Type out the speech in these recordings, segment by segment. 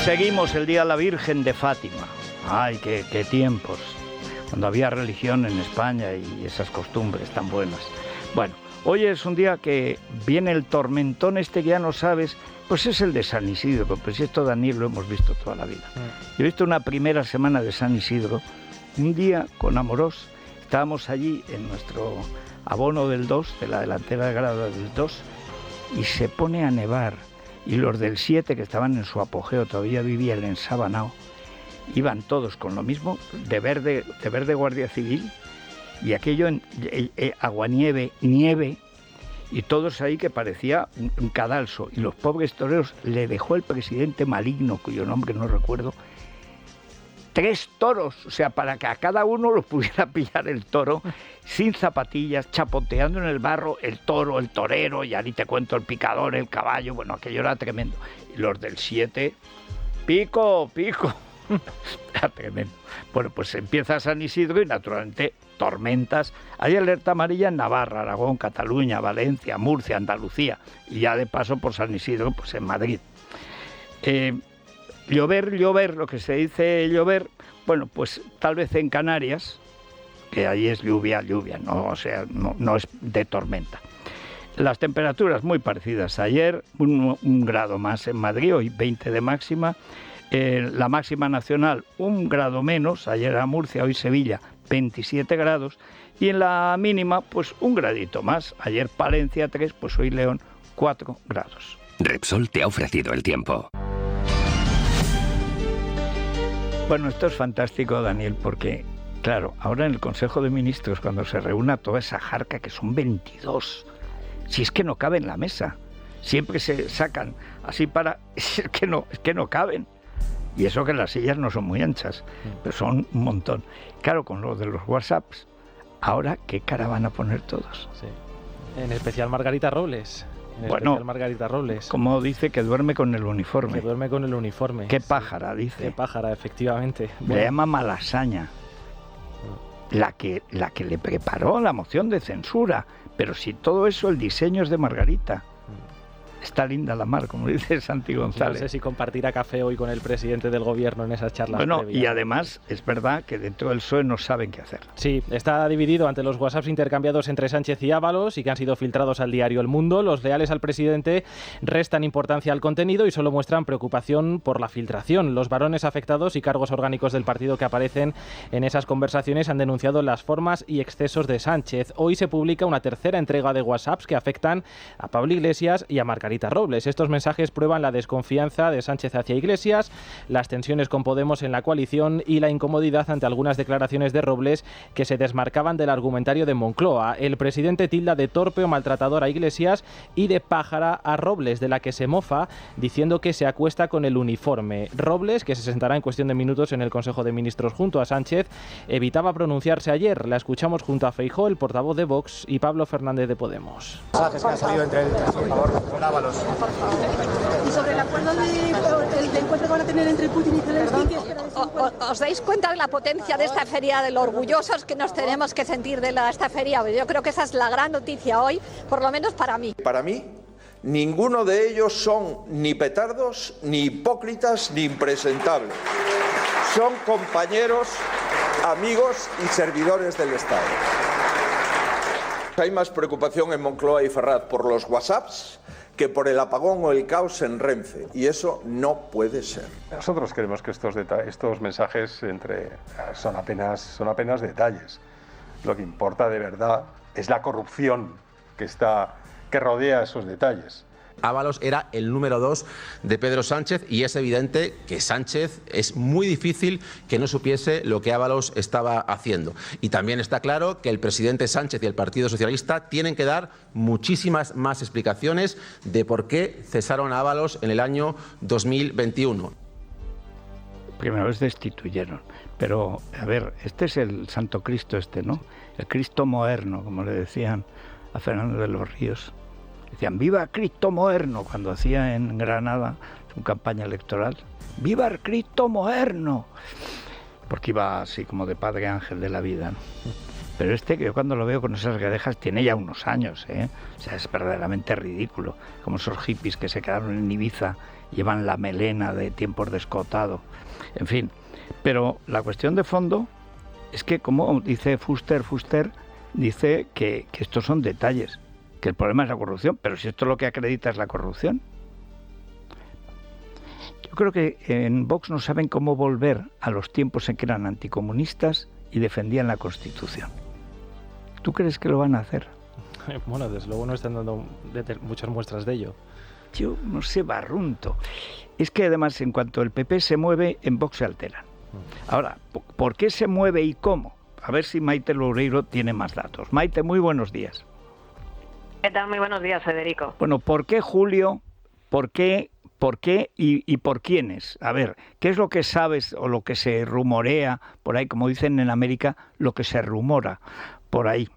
Seguimos el Día de la Virgen de Fátima. Ay, qué tiempos, cuando había religión en España y esas costumbres tan buenas. Bueno, hoy es un día que viene el tormentón este que ya no sabes, pues es el de San Isidro, pues esto Daniel lo hemos visto toda la vida. Yo he visto una primera semana de San Isidro, un día con Amorós, estábamos allí en nuestro abono del 2, de la delantera de grado del 2, y se pone a nevar. Y los del 7, que estaban en su apogeo, todavía vivían en Sabanao, iban todos con lo mismo, de verde Guardia Civil, y aquello en aguanieve, nieve, y todos ahí que parecía un cadalso. Y los pobres toreros le dejó el presidente maligno, cuyo nombre no recuerdo, 3 toros, o sea, para que a cada uno los pudiera pillar el toro, sin zapatillas, chapoteando en el barro, el toro, el torero, ya ni te cuento el picador, el caballo, bueno, aquello era tremendo. Y los del 7, pico, era tremendo. Bueno, pues empieza San Isidro y naturalmente tormentas. Hay alerta amarilla en Navarra, Aragón, Cataluña, Valencia, Murcia, Andalucía, y ya de paso por San Isidro, pues en Madrid. Llover, lo que se dice llover, bueno, pues tal vez en Canarias, que ahí es lluvia, no, o sea, no es de tormenta. Las temperaturas muy parecidas. Ayer un grado más en Madrid, hoy 20 de máxima. La máxima nacional 1 grado menos, ayer era Murcia, hoy Sevilla 27 grados. Y en la mínima, pues 1 gradito más. Ayer Palencia 3, pues hoy León 4 grados. Repsol te ha ofrecido el tiempo. Bueno, esto es fantástico, Daniel, porque, claro, ahora en el Consejo de Ministros, cuando se reúna toda esa jarca, que son 22, si es que no cabe en la mesa, siempre se sacan así para... es que no caben. Y eso que las sillas no son muy anchas, pero son un montón. Claro, con lo de los WhatsApps, ahora, ¿qué cara van a poner todos? Sí. En especial Margarita Robles. Margarita Robles. Como dice, que duerme con el uniforme. Que duerme con el uniforme. Qué pájara, sí. Dice. Qué pájara, efectivamente. Le llama Malasaña. La que le preparó la moción de censura. Pero si todo eso, el diseño es de Margarita. Está linda la mar, como dice Santi González. No sé si compartirá café hoy con el presidente del gobierno en esas charlas previas. Y además es verdad que dentro del PSOE no saben qué hacer. Sí, está dividido ante los WhatsApps intercambiados entre Sánchez y Ábalos y que han sido filtrados al diario El Mundo. Los leales al presidente restan importancia al contenido y solo muestran preocupación por la filtración. Los varones afectados y cargos orgánicos del partido que aparecen en esas conversaciones han denunciado las formas y excesos de Sánchez. Hoy se publica una tercera entrega de WhatsApps que afectan a Pablo Iglesias y a Margarita Robles. Estos mensajes prueban la desconfianza de Sánchez hacia Iglesias, las tensiones con Podemos en la coalición y la incomodidad ante algunas declaraciones de Robles que se desmarcaban del argumentario de Moncloa. El presidente tilda de torpe o maltratador a Iglesias y de pájara a Robles, de la que se mofa diciendo que se acuesta con el uniforme. Robles, que se sentará en cuestión de minutos en el Consejo de Ministros junto a Sánchez, evitaba pronunciarse ayer. La escuchamos junto a Feijóo, el portavoz de Vox, y Pablo Fernández de Podemos. Que ha salido entre y sobre el acuerdo del encuentro que van a tener entre Putin y Zelensky. ¿Os dais cuenta de la potencia de esta feria, de lo orgullosos que nos tenemos que sentir de esta feria? Yo creo que esa es la gran noticia hoy, por lo menos para mí. Para mí, ninguno de ellos son ni petardos, ni hipócritas, ni impresentables. Son compañeros, amigos y servidores del Estado. Hay más preocupación en Moncloa y Ferraz por los WhatsApps que por el apagón o el caos en Renfe, y eso no puede ser. Nosotros creemos que estos mensajes son apenas detalles. Lo que importa de verdad es la corrupción que rodea esos detalles. Ábalos era el número 2 de Pedro Sánchez y es evidente que Sánchez es muy difícil que no supiese lo que Ábalos estaba haciendo. Y también está claro que el presidente Sánchez y el Partido Socialista tienen que dar muchísimas más explicaciones de por qué cesaron a Ábalos en el año 2021. Primero les destituyeron, pero a ver, este es el Santo Cristo ¿no? El Cristo moderno, como le decían a Fernando de los Ríos. Decían, ¡viva Cristo moderno! Cuando hacía en Granada su campaña electoral. ¡Viva el Cristo moderno! Porque iba así como de padre ángel de la vida, ¿no? Pero que yo cuando lo veo con esas guedejas tiene ya unos años, ¿eh? O sea, es verdaderamente ridículo. Como esos hippies que se quedaron en Ibiza llevan la melena de tiempos de Escotado, en fin. Pero la cuestión de fondo es que, como dice Fuster dice que estos son detalles, que el problema es la corrupción, pero si esto lo que acredita es la corrupción. Yo creo que en Vox no saben cómo volver a los tiempos en que eran anticomunistas y defendían la Constitución. ¿Tú crees que lo van a hacer? Bueno, desde luego no están dando muchas muestras de ello. Yo no sé, barrunto. Es que además, en cuanto el PP se mueve, en Vox se alteran. Ahora, ¿por qué se mueve y cómo? A ver si Maite Loureiro tiene más datos. Maite, muy buenos días. ¿Qué tal? Muy buenos días, Federico. Bueno, ¿por qué Julio? ¿Por qué y por quiénes? A ver, ¿qué es lo que sabes o lo que se rumorea por ahí? Como dicen en América, lo que se rumora por ahí.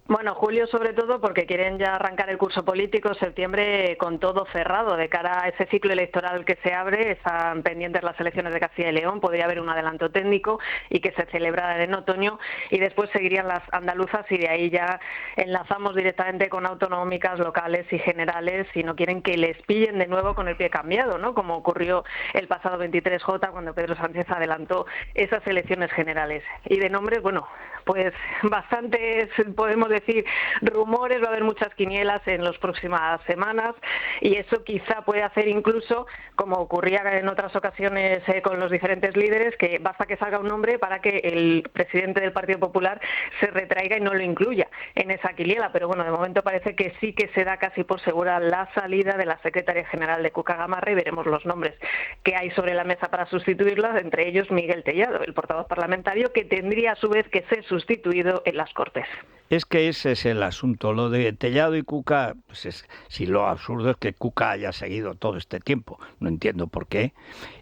Bueno, Julio sobre todo porque quieren ya arrancar el curso político, septiembre con todo cerrado. De cara a ese ciclo electoral que se abre, están pendientes las elecciones de Castilla y León, podría haber un adelanto técnico y que se celebrará en otoño, y después seguirían las andaluzas, y de ahí ya enlazamos directamente con autonómicas, locales y generales, si no quieren que les pillen de nuevo con el pie cambiado, ¿no? Como ocurrió el pasado 23J cuando Pedro Sánchez adelantó esas elecciones generales. Y de nombres, bueno, pues bastantes, podemos decir, rumores, va a haber muchas quinielas en las próximas semanas, y eso quizá puede hacer incluso, como ocurría en otras ocasiones con los diferentes líderes, que basta que salga un nombre para que el presidente del Partido Popular se retraiga y no lo incluya en esa quiniela. Pero bueno, de momento parece que sí que se da casi por segura la salida de la secretaria general de Cuca Gamarra, y veremos los nombres que hay sobre la mesa para sustituirla, entre ellos Miguel Tellado, el portavoz parlamentario, que tendría a su vez que ser sustituido en las Cortes. Es que ese es el asunto, lo de Tellado y Cuca, pues si lo absurdo es que Cuca haya seguido todo este tiempo, no entiendo por qué,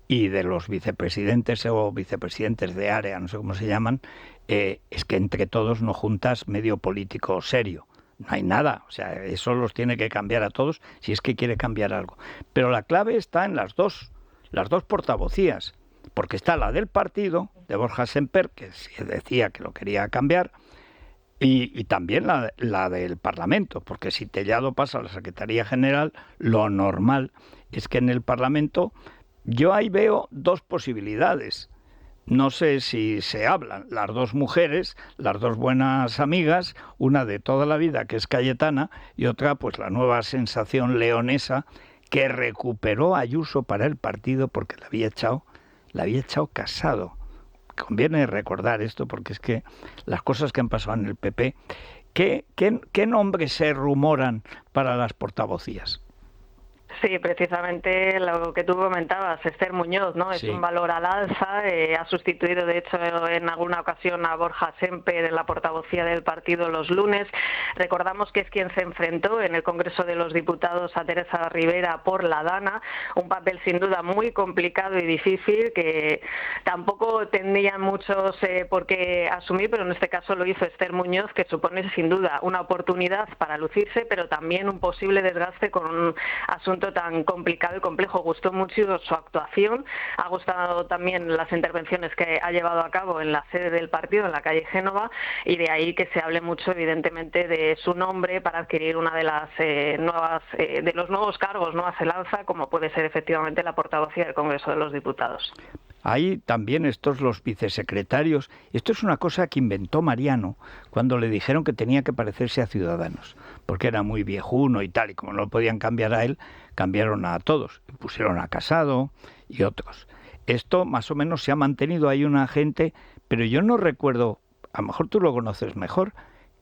y de los vicepresidentes o vicepresidentes de área, no sé cómo se llaman, es que entre todos no juntas medio político serio, no hay nada, o sea, eso los tiene que cambiar a todos si es que quiere cambiar algo. Pero la clave está en las dos portavocías, porque está la del partido, de Borja Semper, que sí decía que lo quería cambiar, y también la del Parlamento, porque si Tellado pasa a la Secretaría General, lo normal es que en el Parlamento yo ahí veo dos posibilidades. No sé si se hablan las dos mujeres, las dos buenas amigas, una de toda la vida que es Cayetana y otra pues la nueva sensación leonesa que recuperó a Ayuso para el partido porque la había echado Casado. Conviene recordar esto porque es que las cosas que han pasado en el PP, ¿qué nombres se rumoran para las portavocías? Sí, precisamente lo que tú comentabas, Esther Muñoz, ¿no? Sí. Es un valor al alza, ha sustituido de hecho en alguna ocasión a Borja Semper en la portavocía del partido los lunes. Recordamos que es quien se enfrentó en el Congreso de los Diputados a Teresa Rivera por la Dana, un papel sin duda muy complicado y difícil que tampoco tendrían muchos por qué asumir, pero en este caso lo hizo Esther Muñoz, que supone sin duda una oportunidad para lucirse, pero también un posible desgaste con un asunto tan complicado y complejo. Gustó mucho su actuación, ha gustado también las intervenciones que ha llevado a cabo en la sede del partido, en la calle Génova, y de ahí que se hable mucho evidentemente de su nombre para adquirir una de las de los nuevos cargos, ¿no? Se lanza, como puede ser efectivamente la portavocía del Congreso de los Diputados. Hay también los vicesecretarios. Esto es una cosa que inventó Mariano cuando le dijeron que tenía que parecerse a Ciudadanos, porque era muy viejuno y tal, y como no podían cambiar a él, cambiaron a todos. Pusieron a Casado y otros. Esto más o menos se ha mantenido. Hay una gente, pero yo no recuerdo, a lo mejor tú lo conoces mejor,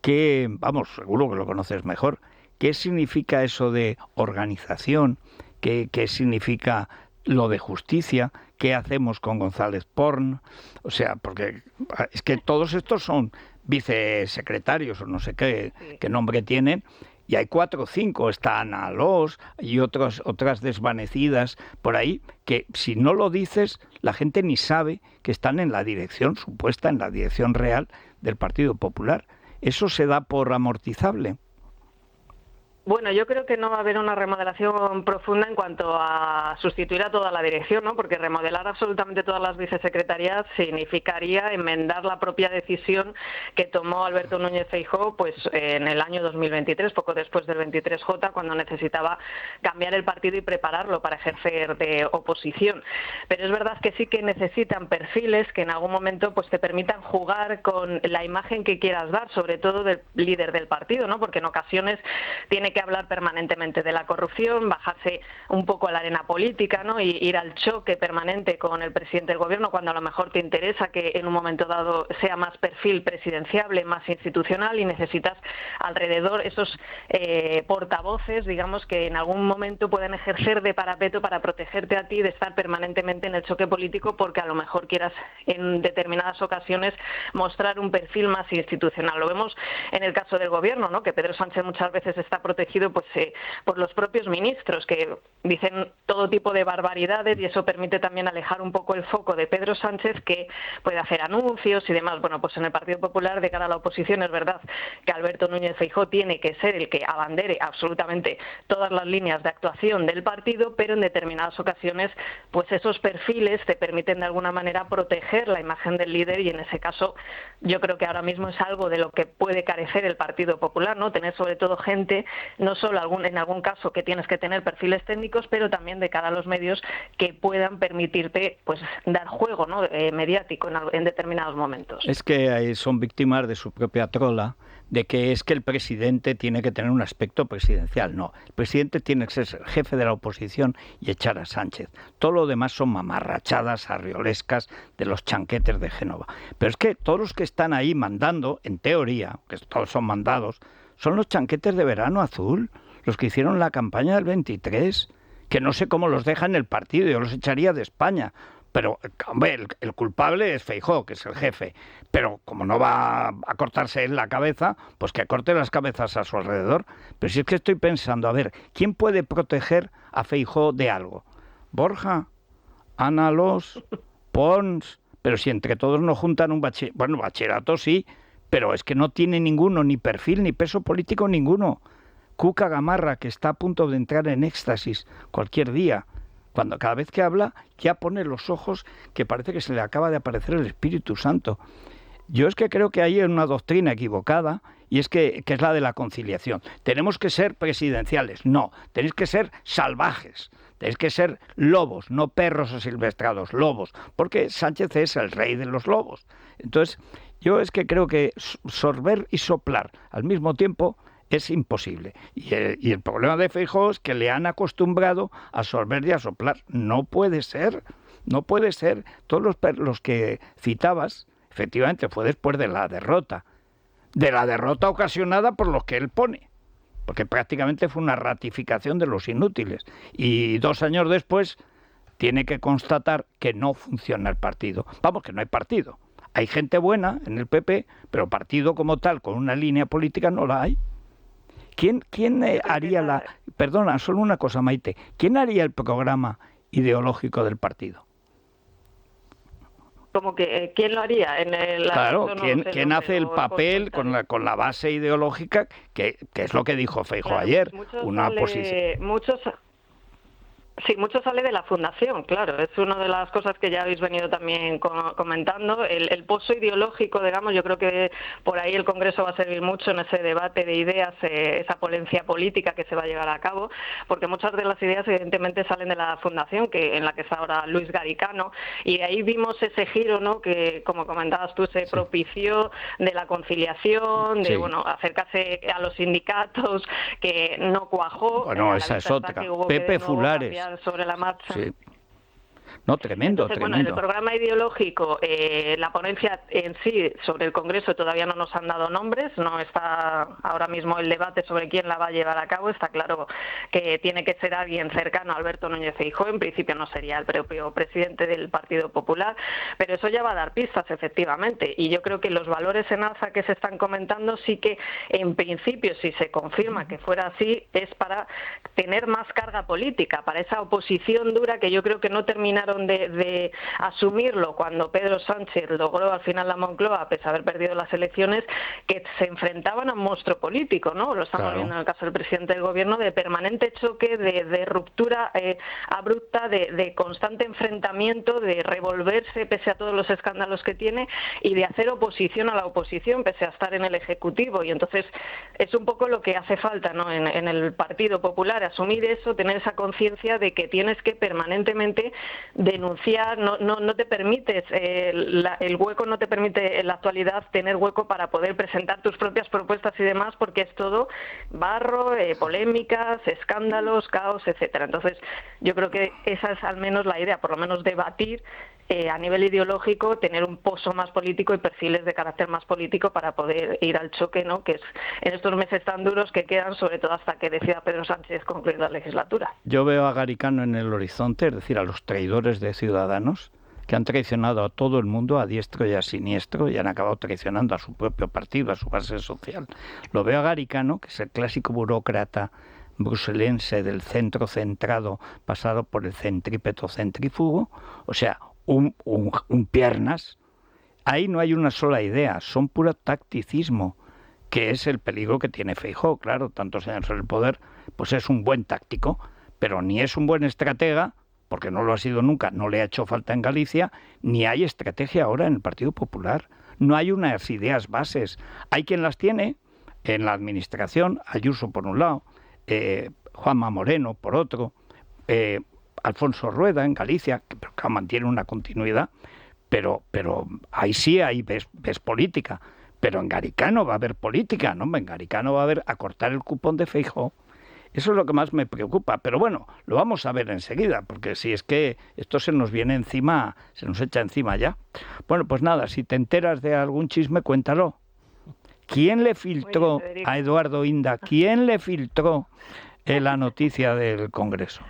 seguro que lo conoces mejor, ¿qué significa eso de organización? ¿Qué significa lo de justicia? ¿Qué hacemos con González Porn? O sea, porque es que todos estos son vicesecretarios o no sé qué nombre tienen, y hay 4 o 5, está Ana Alós y otras desvanecidas por ahí, que si no lo dices, la gente ni sabe que están en la dirección supuesta, en la dirección real del Partido Popular. ¿Eso se da por amortizable? Bueno, yo creo que no va a haber una remodelación profunda en cuanto a sustituir a toda la dirección, ¿no? Porque remodelar absolutamente todas las vicesecretarías significaría enmendar la propia decisión que tomó Alberto Núñez Feijóo pues en el año 2023, poco después del 23J, cuando necesitaba cambiar el partido y prepararlo para ejercer de oposición. Pero es verdad que sí que necesitan perfiles que en algún momento pues te permitan jugar con la imagen que quieras dar, sobre todo del líder del partido, ¿no? Porque en ocasiones tiene que hablar permanentemente de la corrupción, bajarse un poco a la arena política, ¿no? Y ir al choque permanente con el presidente del gobierno cuando a lo mejor te interesa que en un momento dado sea más perfil presidenciable, más institucional, y necesitas alrededor esos portavoces, digamos, que en algún momento puedan ejercer de parapeto para protegerte a ti de estar permanentemente en el choque político, porque a lo mejor quieras en determinadas ocasiones mostrar un perfil más institucional. Lo vemos en el caso del gobierno, ¿no? Que Pedro Sánchez muchas veces está protegido pues por los propios ministros, que dicen todo tipo de barbaridades, y eso permite también alejar un poco el foco de Pedro Sánchez, que puede hacer anuncios y demás. Bueno, pues en el Partido Popular, de cara a la oposición, es verdad que Alberto Núñez Feijóo tiene que ser el que abandere absolutamente todas las líneas de actuación del partido, pero en determinadas ocasiones pues esos perfiles te permiten de alguna manera proteger la imagen del líder, y en ese caso yo creo que ahora mismo es algo de lo que puede carecer el Partido Popular, ¿no? Tener sobre todo gente, no solo en algún caso que tienes que tener perfiles técnicos, pero también de cara a los medios que puedan permitirte pues dar juego, ¿no? Mediático en determinados momentos. Es que son víctimas de su propia trola, de que es que el presidente tiene que tener un aspecto presidencial. No, el presidente tiene que ser el jefe de la oposición y echar a Sánchez. Todo lo demás son mamarrachadas arriolescas de los chanquetes de Génova. Pero es que todos los que están ahí mandando, en teoría, que todos son mandados, son los chanquetes de Verano Azul, los que hicieron la campaña del 23, que no sé cómo los dejan en el partido, yo los echaría de España. Pero, hombre, el culpable es Feijóo, que es el jefe. Pero como no va a cortarse él la cabeza, pues que corte las cabezas a su alrededor. Pero si es que estoy pensando, a ver, ¿quién puede proteger a Feijóo de algo? ¿Borja? ¿Ana Los? ¿Pons? Pero si entre todos no juntan un bachillerato... Bueno, bachillerato sí, pero es que no tiene ninguno, ni perfil, ni peso político ninguno. Cuca Gamarra, que está a punto de entrar en éxtasis cualquier día, cuando cada vez que habla ya pone los ojos que parece que se le acaba de aparecer el Espíritu Santo. Yo es que creo que hay una doctrina equivocada, y es que es la de la conciliación. Tenemos que ser presidenciales. No, tenéis que ser salvajes. Tenéis que ser lobos, no perros asilvestrados, lobos, porque Sánchez es el rey de los lobos. Entonces, yo es que creo que sorber y soplar al mismo tiempo es imposible. Y el problema de Feijóo es que le han acostumbrado a sorber y a soplar. No puede ser, no puede ser. Todos los que citabas, efectivamente, fue después de la derrota ocasionada por los que él pone, porque prácticamente fue una ratificación de los inútiles. Y 2 años después tiene que constatar que no funciona el partido. Vamos, que no hay partido. Hay gente buena en el PP, pero partido como tal, con una línea política, no la hay. ¿Quién haría la... Perdona, solo una cosa, Maite. ¿Quién haría el programa ideológico del partido? Como que ¿quién lo haría? Claro, ¿quién hace el papel con la base ideológica, que es lo que dijo Feijóo ayer? Una posición. Sí, mucho sale de la Fundación, claro. Es una de las cosas que ya habéis venido también comentando. El pozo ideológico, digamos, yo creo que por ahí el Congreso va a servir mucho en ese debate de ideas, esa ponencia política que se va a llevar a cabo, porque muchas de las ideas evidentemente salen de la Fundación, en la que está ahora Luis Garicano, y de ahí vimos ese giro, ¿no?, que, como comentabas tú, se propició de la conciliación, de acercarse a los sindicatos, que no cuajó. Bueno, esa es otra. Pepe Fulares. Sobre la marcha. Sí. No, tremendo, Entonces, tremendo. Bueno, en el programa ideológico, la ponencia en sí sobre el Congreso todavía no nos han dado nombres, no está ahora mismo el debate sobre quién la va a llevar a cabo. Está claro que tiene que ser alguien cercano a Alberto Núñez Feijóo, en principio no sería el propio presidente del Partido Popular, pero eso ya va a dar pistas, efectivamente, y yo creo que los valores en alza que se están comentando sí que, en principio, si se confirma que fuera así, es para tener más carga política, para esa oposición dura que yo creo que no terminaron dejaron de asumirlo cuando Pedro Sánchez logró al final la Moncloa, a pesar de haber perdido las elecciones, que se enfrentaban a un monstruo político, ¿no? Lo estamos viendo en el caso del presidente del gobierno, de permanente choque, de ruptura abrupta, de constante enfrentamiento, de revolverse pese a todos los escándalos que tiene y de hacer oposición a la oposición pese a estar en el Ejecutivo. Y entonces es un poco lo que hace falta, ¿no? En el Partido Popular, asumir eso, tener esa conciencia de que tienes que permanentemente denunciar, no te permites, el hueco no te permite en la actualidad tener hueco para poder presentar tus propias propuestas y demás, porque es todo barro, polémicas, escándalos, caos, etcétera. Entonces yo creo que esa es al menos la idea, por lo menos debatir a nivel ideológico, tener un pozo más político y perfiles de carácter más político para poder ir al choque, ¿no? Que es en estos meses tan duros que quedan, sobre todo hasta que decida Pedro Sánchez concluir la legislatura. Yo veo a Garicano en el horizonte, es decir, a los traidores de Ciudadanos, que han traicionado a todo el mundo, a diestro y a siniestro, y han acabado traicionando a su propio partido, a su base social. Lo veo a Garicano, que es el clásico burócrata bruselense del centro centrado, pasado por el centrípeto centrífugo, o sea, un piernas. Ahí no hay una sola idea, son puro tacticismo, que es el peligro que tiene Feijóo. Claro, tantos años en el poder, pues es un buen táctico, pero ni es un buen estratega, porque no lo ha sido nunca, no le ha hecho falta en Galicia, ni hay estrategia ahora en el Partido Popular. No hay unas ideas bases. Hay quien las tiene en la administración, Ayuso por un lado, Juanma Moreno por otro, Alfonso Rueda en Galicia, que mantiene una continuidad, pero ahí sí ves política. Pero en Garicano va a haber política, ¿no? En Garicano va a haber acortar el cupón de Feijóo. Eso es lo que más me preocupa. Pero bueno, lo vamos a ver enseguida, porque si es que esto se nos viene encima, se nos echa encima ya. Bueno, pues nada, si te enteras de algún chisme, cuéntalo. ¿Quién le filtró a Eduardo Inda? ¿Quién le filtró la noticia del Congreso?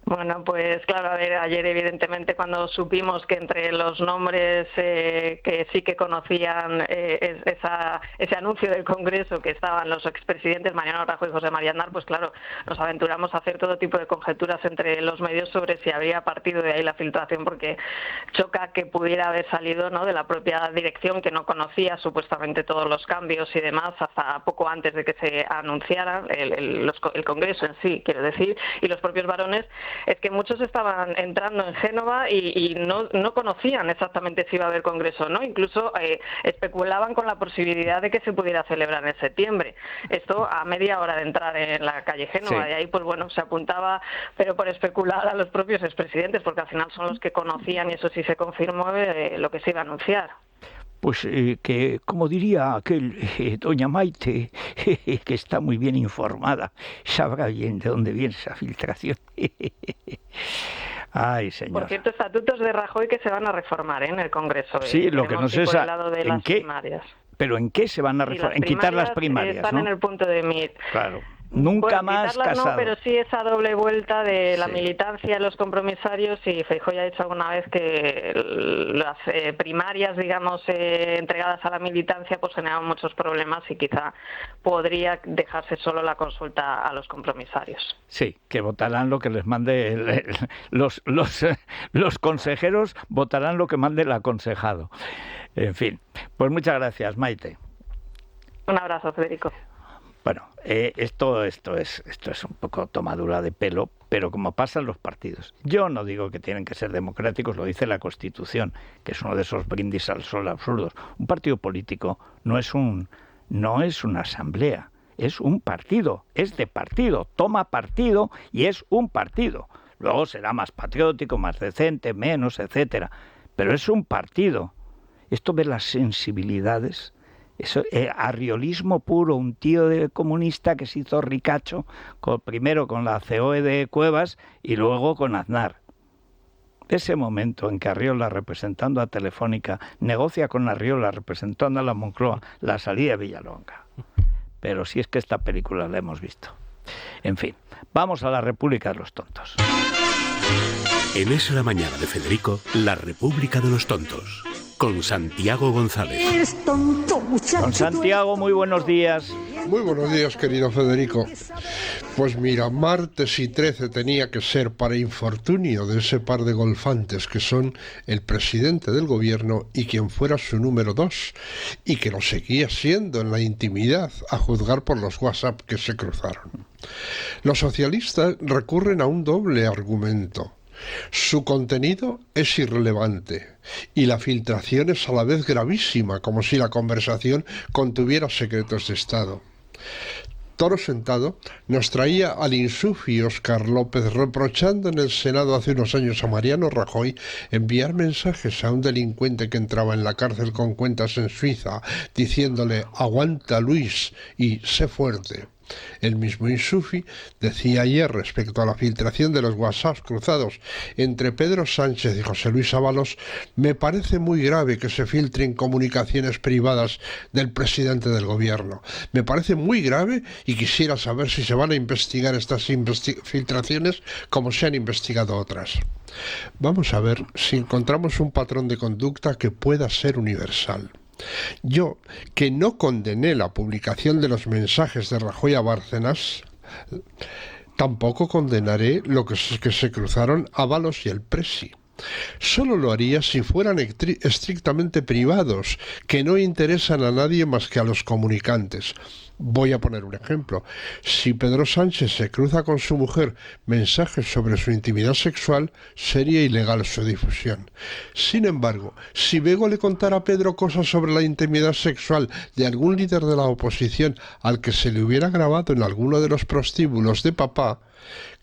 Bueno, pues claro, a ver, ayer evidentemente cuando supimos que entre los nombres que sí que conocían ese anuncio del Congreso, que estaban los expresidentes Mariano Rajoy y José María Aznar, pues claro, nos aventuramos a hacer todo tipo de conjeturas entre los medios sobre si habría partido de ahí la filtración, porque choca que pudiera haber salido, ¿no?, de la propia dirección, que no conocía supuestamente todos los cambios y demás hasta poco antes de que se anunciara el Congreso en sí, quiero decir, y los propios varones. Es que muchos estaban entrando en Génova y no conocían exactamente si iba a haber congreso o no. Incluso especulaban con la posibilidad de que se pudiera celebrar en septiembre. Esto a media hora de entrar en la calle Génova. Sí. Y ahí, pues bueno, se apuntaba, pero por especular, a los propios expresidentes, porque al final son los que conocían, y eso sí se confirmó, lo que se iba a anunciar. Pues que, como diría doña Maite, que está muy bien informada, sabrá bien de dónde viene esa filtración. Ay, señor. Por cierto, estatutos de Rajoy que se van a reformar en el Congreso. Sí, lo que no sé es en qué, primarias. Pero ¿en qué se van a reformar? En quitar las primarias, están, ¿no?, en el punto de MIT. Claro. Nunca más Casado. No, pero sí esa doble vuelta de la militancia de los compromisarios, y Feijóo ya ha dicho alguna vez que las primarias, digamos, entregadas a la militancia, pues generaban muchos problemas y quizá podría dejarse solo la consulta a los compromisarios. Sí, que votarán lo que les mande los consejeros, votarán lo que mande el aconsejado. En fin, pues muchas gracias, Maite. Un abrazo, Federico. Bueno, esto es un poco tomadura de pelo, pero como pasa en los partidos. Yo no digo que tienen que ser democráticos, lo dice la Constitución, que es uno de esos brindis al sol absurdos. Un partido político no es una asamblea, es un partido, es de partido, toma partido y es un partido. Luego será más patriótico, más decente, menos, etcétera, pero es un partido. Esto de las sensibilidades... Eso, arriolismo puro, un tío comunista que se hizo ricacho, primero con la COE de Cuevas y luego con Aznar. Ese momento en que Arriola, representando a Telefónica, negocia con Arriola, representando a la Moncloa, la salida de Villalonga. Pero si es que esta película la hemos visto. En fin, vamos a la República de los Tontos. En Es la Mañana de Federico, la República de los Tontos. Con Santiago González. Don Santiago, muy buenos días. Muy buenos días, querido Federico. Pues mira, martes y 13 tenía que ser para infortunio de ese par de golfantes que son el presidente del gobierno y quien fuera su número 2, y que lo seguía siendo en la intimidad, a juzgar por los WhatsApp que se cruzaron. Los socialistas recurren a un doble argumento. Su contenido es irrelevante y la filtración es a la vez gravísima, como si la conversación contuviera secretos de Estado. Toro Sentado nos traía al insufi Óscar López reprochando en el Senado hace unos años a Mariano Rajoy enviar mensajes a un delincuente que entraba en la cárcel con cuentas en Suiza, diciéndole «aguanta Luis» y «sé fuerte». El mismo Insufi decía ayer respecto a la filtración de los WhatsApp cruzados entre Pedro Sánchez y José Luis Ábalos: me parece muy grave que se filtren comunicaciones privadas del presidente del gobierno. Me parece muy grave y quisiera saber si se van a investigar estas filtraciones como se han investigado otras. Vamos a ver si encontramos un patrón de conducta que pueda ser universal. Yo, que no condené la publicación de los mensajes de Rajoy a Bárcenas, tampoco condenaré lo que se cruzaron Ábalos y el Presi. Solo lo haría si fueran estrictamente privados, que no interesan a nadie más que a los comunicantes. Voy a poner un ejemplo. Si Pedro Sánchez se cruza con su mujer mensajes sobre su intimidad sexual, sería ilegal su difusión. Sin embargo, si Bego le contara a Pedro cosas sobre la intimidad sexual de algún líder de la oposición al que se le hubiera grabado en alguno de los prostíbulos de papá,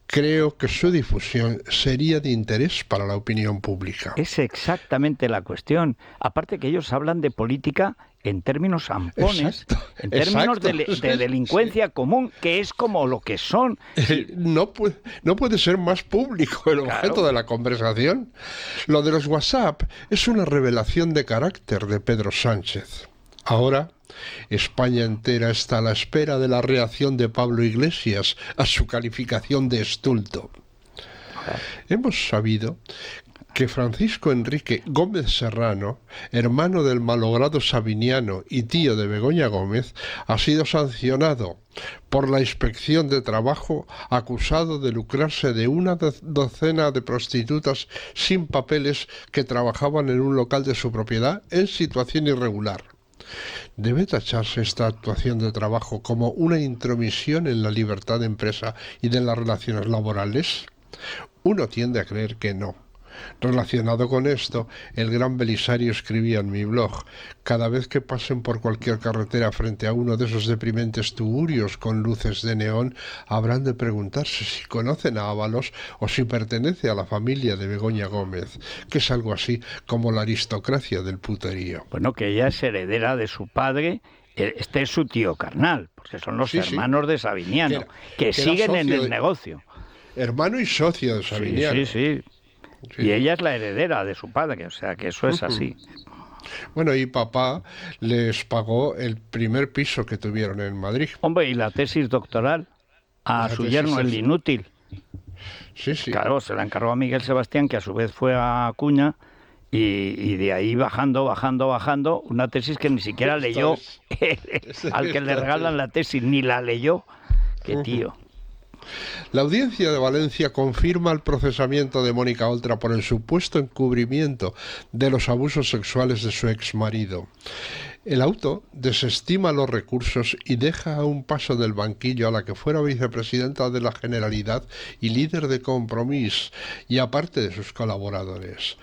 creo que su difusión sería de interés para la opinión pública. Es exactamente la cuestión. Aparte que ellos hablan de política en términos ampones, en términos de delincuencia común, que es como lo que son. No puede ser más público el objeto de la conversación. Lo de los WhatsApp es una revelación de carácter de Pedro Sánchez. Ahora, España entera está a la espera de la reacción de Pablo Iglesias a su calificación de estulto. Hemos sabido que Francisco Enrique Gómez Serrano, hermano del malogrado Sabiniano y tío de Begoña Gómez, ha sido sancionado por la Inspección de Trabajo, acusado de lucrarse de una docena de prostitutas sin papeles que trabajaban en un local de su propiedad en situación irregular. ¿Debe tacharse esta actuación de trabajo como una intromisión en la libertad de empresa y de las relaciones laborales? Uno tiende a creer que no. Relacionado con esto, el gran Belisario escribía en mi blog: cada vez que pasen por cualquier carretera frente a uno de esos deprimentes tugurios con luces de neón, habrán de preguntarse si conocen a Ábalos o si pertenece a la familia de Begoña Gómez, que es algo así como la aristocracia del puterío. Bueno, que ella es heredera de su padre. Este es su tío carnal, porque son los hermanos de Sabiniano, que siguen en el negocio. Hermano y socio de Sabiniano. Sí. Y ella es la heredera de su padre, o sea que eso es así. Bueno, y papá les pagó el primer piso que tuvieron en Madrid. Hombre, y la tesis doctoral a su yerno, el inútil. Sí. Claro, se la encargó a Miguel Sebastián, que a su vez fue a Acuña, y de ahí bajando, una tesis que ni siquiera leyó al que le regalan la tesis, ni la leyó. Qué tío. La audiencia de Valencia confirma el procesamiento de Mónica Oltra por el supuesto encubrimiento de los abusos sexuales de su exmarido. El auto desestima los recursos y deja a un paso del banquillo a la que fuera vicepresidenta de la Generalidad y líder de Compromís, y aparte de sus colaboradores.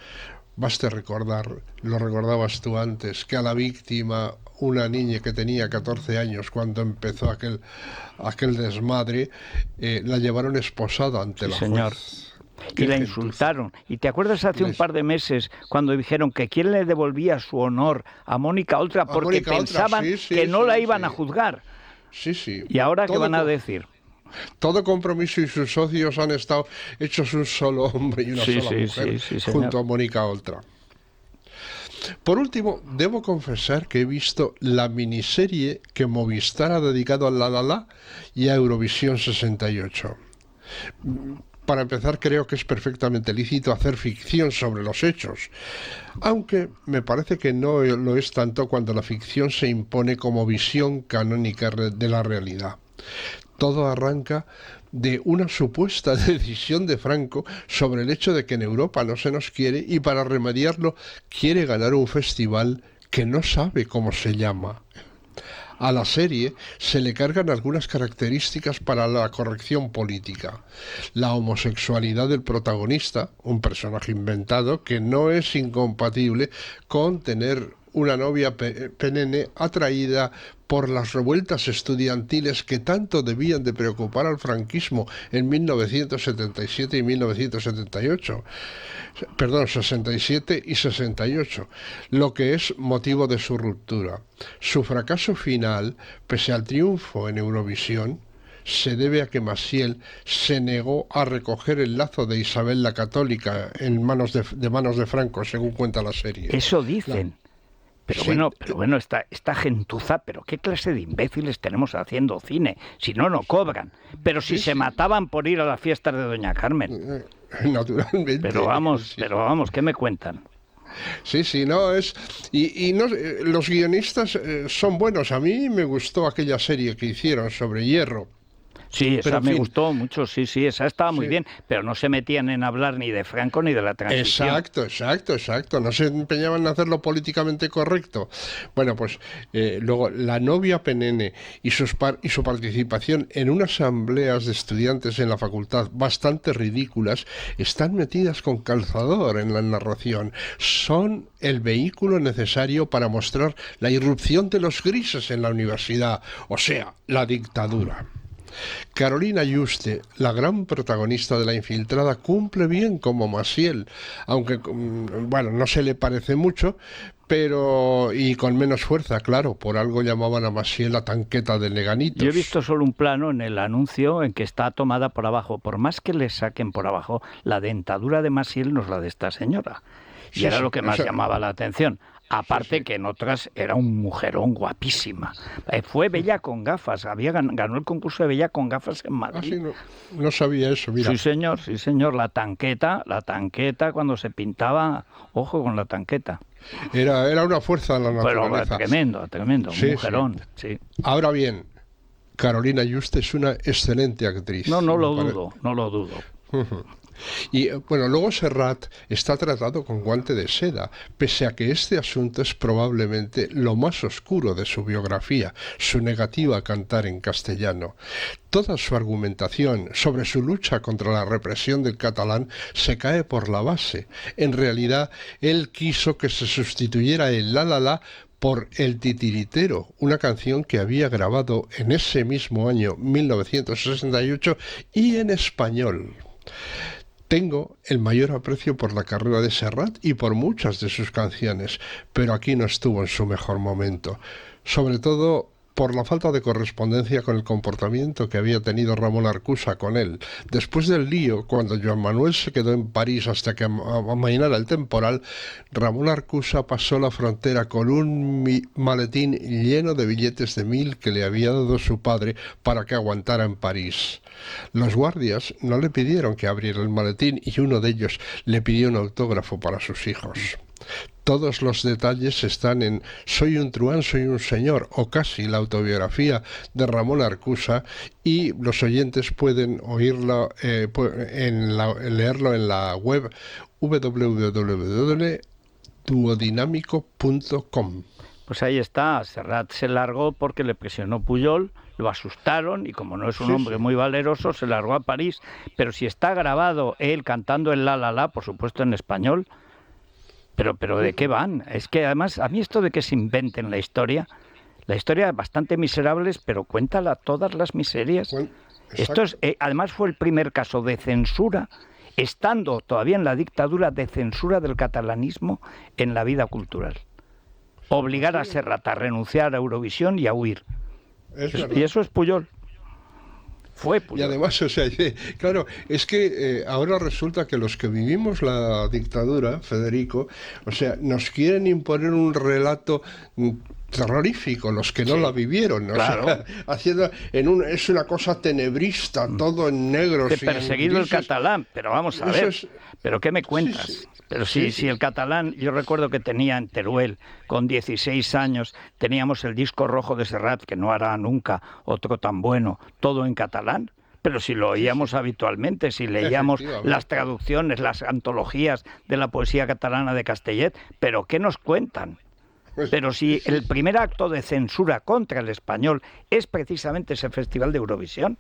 Baste recordar, lo recordabas tú antes, que a la víctima, una niña que tenía 14 años cuando empezó aquel desmadre, la llevaron esposada ante la juez. Y la insultaron. ¿Y te acuerdas hace un par de meses cuando dijeron que quién le devolvía su honor a Mónica Oltra porque pensaban que no la iban a juzgar? Sí. ¿Y ahora qué van a decir? Todo Compromiso y sus socios han estado hechos un solo hombre y una sola mujer junto a Mónica Oltra. Por último, debo confesar que he visto la miniserie que Movistar ha dedicado a La La La y a Eurovisión 68. Para empezar, creo que es perfectamente lícito hacer ficción sobre los hechos, aunque me parece que no lo es tanto cuando la ficción se impone como visión canónica de la realidad. Todo arranca de una supuesta decisión de Franco sobre el hecho de que en Europa no se nos quiere y para remediarlo quiere ganar un festival que no sabe cómo se llama. A la serie se le cargan algunas características para la corrección política. La homosexualidad del protagonista, un personaje inventado que no es incompatible con tener una novia penene atraída por las revueltas estudiantiles que tanto debían de preocupar al franquismo en 1977 y 1978. Perdón, 67 y 68, lo que es motivo de su ruptura. Su fracaso final, pese al triunfo en Eurovisión, se debe a que Maciel se negó a recoger el lazo de Isabel la Católica de manos de Franco, según cuenta la serie. Eso dicen. Pero sí. bueno, esta gentuza, pero ¿qué clase de imbéciles tenemos haciendo cine? Si no, no cobran. Pero si se mataban por ir a las fiestas de Doña Carmen. Naturalmente. Pero vamos, ¿qué me cuentan? Sí, no es... Y no, los guionistas son buenos. A mí me gustó aquella serie que hicieron sobre Hierro. Sí, esa me gustó mucho, sí, esa estaba muy bien, pero no se metían en hablar ni de Franco ni de la transición. Exacto, no se empeñaban en hacerlo políticamente correcto. Bueno, pues luego la novia penene y su participación en unas asambleas de estudiantes en la facultad bastante ridículas están metidas con calzador en la narración. Son el vehículo necesario para mostrar la irrupción de los grises en la universidad, o sea, la dictadura. Carolina Juste, la gran protagonista de La Infiltrada, cumple bien como Maciel, aunque, bueno, no se le parece mucho, pero y con menos fuerza, claro, por algo llamaban a Maciel la tanqueta de Leganitos. Yo he visto solo un plano en el anuncio en que está tomada por abajo, por más que le saquen por abajo, la dentadura de Maciel no es la de esta señora, y era lo que más llamaba la atención. Aparte que en otras era un mujerón guapísima. Fue bella con gafas, ganó el concurso de bella con gafas en Madrid. No sabía eso, mira. Sí, señor, la tanqueta cuando se pintaba, ojo con la tanqueta. Era una fuerza de la naturaleza. Pero tremendo, un mujerón, sí. Ahora bien, Carolina Juste es una excelente actriz. No lo dudo. Y bueno, luego Serrat está tratado con guante de seda, pese a que este asunto es probablemente lo más oscuro de su biografía, su negativa a cantar en castellano. Toda su argumentación sobre su lucha contra la represión del catalán se cae por la base. En realidad, él quiso que se sustituyera el la la la por El Titiritero, una canción que había grabado en ese mismo año 1968 y en español. Tengo el mayor aprecio por la carrera de Serrat y por muchas de sus canciones, pero aquí no estuvo en su mejor momento, sobre todo por la falta de correspondencia con el comportamiento que había tenido Ramón Arcusa con él. Después del lío, cuando Joan Manuel se quedó en París hasta que amainara el temporal, Ramón Arcusa pasó la frontera con un maletín lleno de billetes de 1000 que le había dado su padre para que aguantara en París. Los guardias no le pidieron que abriera el maletín y uno de ellos le pidió un autógrafo para sus hijos. Todos los detalles están en Soy un truán, soy un señor, o casi la autobiografía de Ramón Arcusa, y los oyentes pueden oírlo, leerlo en la web www.duodinámico.com. Pues ahí está, Serrat se largó porque le presionó Pujol, lo asustaron y como no es un hombre muy valeroso, se largó a París. Pero si está grabado él cantando el la la la, por supuesto en español, pero ¿de qué van? Es que además, a mí esto de que se inventen la historia es bastante miserables, pero cuéntala todas las miserias. Esto es, además fue el primer caso de censura, estando todavía en la dictadura, de censura del catalanismo en la vida cultural. Obligar a Serrat a renunciar a Eurovisión y a huir. Y eso es Pujol. Fue Pujol. Y además, o sea, claro, es que ahora resulta que los que vivimos la dictadura, Federico, o sea, nos quieren imponer un relato terrorífico, los que no la vivieron, ¿no? Claro. O sea, haciendo es una cosa tenebrista, todo en negro. Que perseguido el catalán, pero vamos a ver, ¿pero qué me cuentas? Sí. Pero si el catalán, yo recuerdo que tenía en Teruel, con 16 años, teníamos el disco rojo de Serrat, que no hará nunca otro tan bueno, todo en catalán. Pero si lo oíamos habitualmente, si leíamos las traducciones, las antologías de la poesía catalana de Castellet, ¿pero qué nos cuentan? Pero si el primer acto de censura contra el español es precisamente ese Festival de Eurovisión,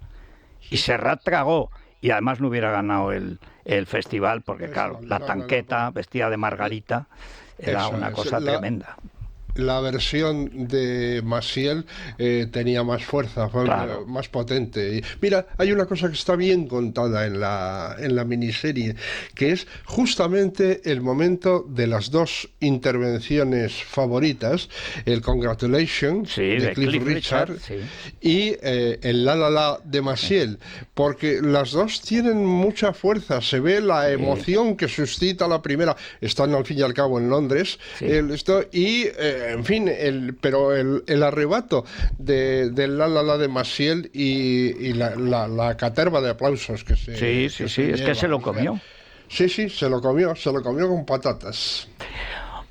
y Serrat tragó, y además no hubiera ganado el festival, porque claro, la tanqueta vestida de Margarita era una cosa tremenda. La versión de Maciel tenía más fuerza, fue más potente. Y mira, hay una cosa que está bien contada en la miniserie, que es justamente el momento de las dos intervenciones favoritas, el Congratulations de Cliff Richard y el La La La de Maciel, porque las dos tienen mucha fuerza, se ve la emoción que suscita la primera, están al fin y al cabo en Londres, en fin, pero el arrebato del La La La de Maciel y la caterva de aplausos que se es que se lo comió. Sí, se lo comió con patatas.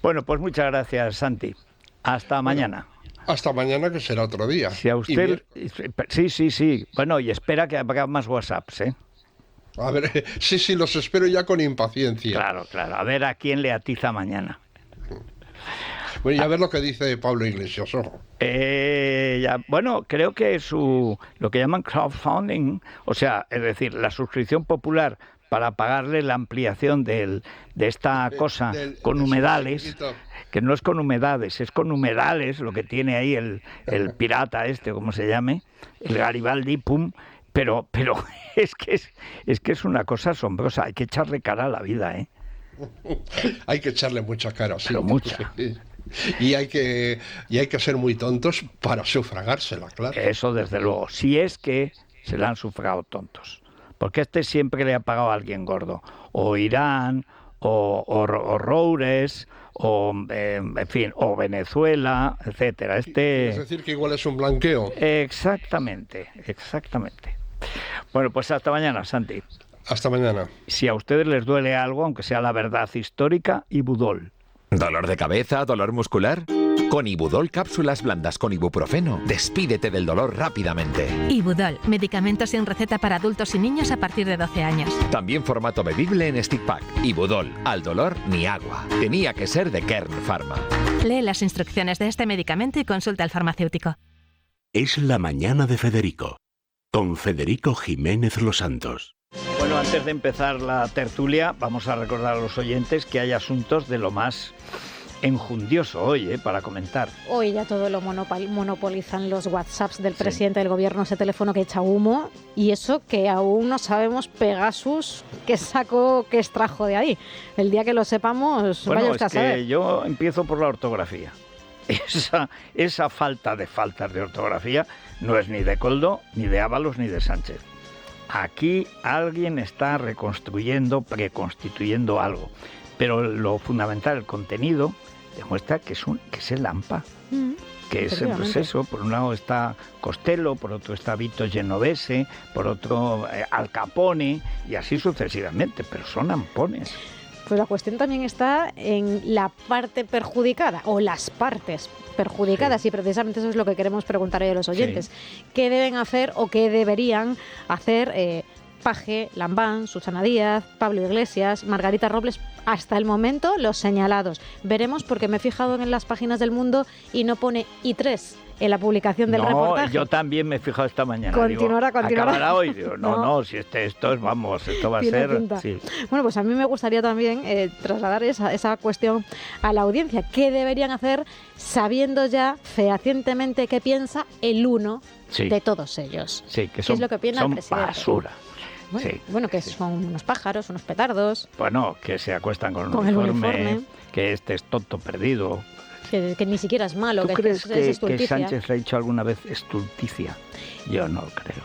Bueno, pues muchas gracias, Santi. Hasta mañana. Hasta mañana, que será otro día. Si a usted... Sí. Bueno, y espera que haga más WhatsApps, ¿eh? A ver, sí, los espero ya con impaciencia. Claro. A ver a quién le atiza mañana. Bueno, y a ver lo que dice Pablo Iglesias, ojo. Bueno, creo que lo que llaman crowdfunding, o sea, es decir, la suscripción popular para pagarle la ampliación de esta cosa con humedales, que no es con humedades, es con humedales, lo que tiene ahí el pirata como se llame, el Garibaldi, pero es que es una cosa asombrosa, hay que echarle cara a la vida, ¿eh? Hay que echarle mucha cara, sí. Pero mucha. Y hay que ser muy tontos para sufragársela, claro. Eso desde luego, si es que se la han sufragado tontos. Porque siempre le ha pagado a alguien gordo. O Irán, o Roures, en fin, o Venezuela, etcétera. Es decir, que igual es un blanqueo. Exactamente. Bueno, pues hasta mañana, Santi. Hasta mañana. Si a ustedes les duele algo, aunque sea la verdad histórica, Ibudol. ¿Dolor de cabeza? ¿Dolor muscular? Con Ibudol cápsulas blandas con ibuprofeno, despídete del dolor rápidamente. Ibudol, medicamento sin receta para adultos y niños a partir de 12 años. También formato bebible en stick pack. Ibudol, al dolor ni agua. Tenía que ser de Kern Pharma. Lee las instrucciones de este medicamento y consulta al farmacéutico. Es la mañana de Federico, con Federico Jiménez Los Santos. Bueno, antes de empezar la tertulia, vamos a recordar a los oyentes que hay asuntos de lo más enjundioso hoy, para comentar. Hoy ya todo lo monopolizan los WhatsApps del presidente del gobierno, ese teléfono que echa humo, y eso que aún no sabemos Pegasus qué sacó, qué extrajo de ahí. El día que lo sepamos, bueno, vaya usted a saber. Que yo empiezo por la ortografía. Esa falta de faltas de ortografía no es ni de Koldo, ni de Ábalos, ni de Sánchez. Aquí alguien está preconstituyendo algo. Pero lo fundamental, el contenido, demuestra que es el AMPA. Que es pues eso, por un lado está Costello, por otro está Vito Genovese, por otro Al Capone, y así sucesivamente, pero son ampones. Pues la cuestión también está en la parte perjudicada, o las partes perjudicadas, y precisamente eso es lo que queremos preguntar hoy a los oyentes. ¿Qué deben hacer o qué deberían hacer Paje, Lambán, Susana Díaz, Pablo Iglesias, Margarita Robles, hasta el momento los señalados? Veremos, porque me he fijado en las páginas del Mundo y no pone I3 en la publicación del reportaje. No, yo también me he fijado esta mañana. Continuará. ¿Acabará hoy? Digo, no, si esto va a ser... Sí. Bueno, pues a mí me gustaría también trasladar esa cuestión a la audiencia. ¿Qué deberían hacer sabiendo ya fehacientemente qué piensa el uno de todos ellos? Sí, que ¿Qué es lo que piensa el presidente? Basura. Bueno, que son unos pájaros, unos petardos. Bueno, que se acuestan con el uniforme, que este es tonto perdido. Que ni siquiera es malo. ¿Tú crees que Sánchez le ha dicho alguna vez estulticia? Yo no creo.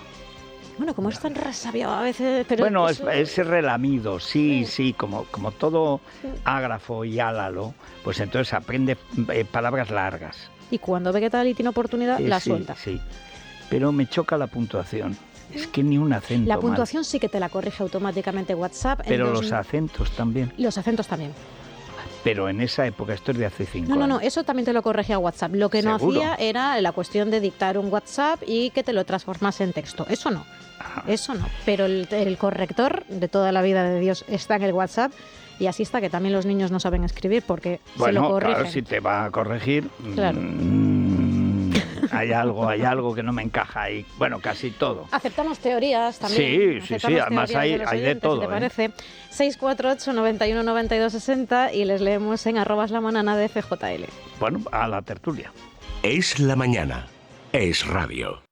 Bueno, como es tan resabiado a veces... Pero bueno, es relamido, sí, como todo ágrafo y álalo, pues entonces aprende palabras largas. y cuando ve que tal y tiene oportunidad, la suelta. Sí, pero me choca la puntuación. Es que ni un acento. La puntuación sí que te la corrige automáticamente WhatsApp. Pero los acentos también. Los acentos también. Pero en esa época, esto es de hace 5 años. No, eso también te lo corregía WhatsApp. Lo que no hacía era la cuestión de dictar un WhatsApp y que te lo transformase en texto. Eso no. Eso no. Pero el corrector de toda la vida de Dios está en el WhatsApp. Y así está, que también los niños no saben escribir porque se lo corrigen. Claro, si te va a corregir, claro. Hay algo que no me encaja ahí. Bueno, casi todo. Aceptamos teorías también. Sí, además hay de todo. Si te parece. 648 91 92 60 y les leemos en @lamanana de FJL. Bueno, a la tertulia. Es la mañana. Es radio.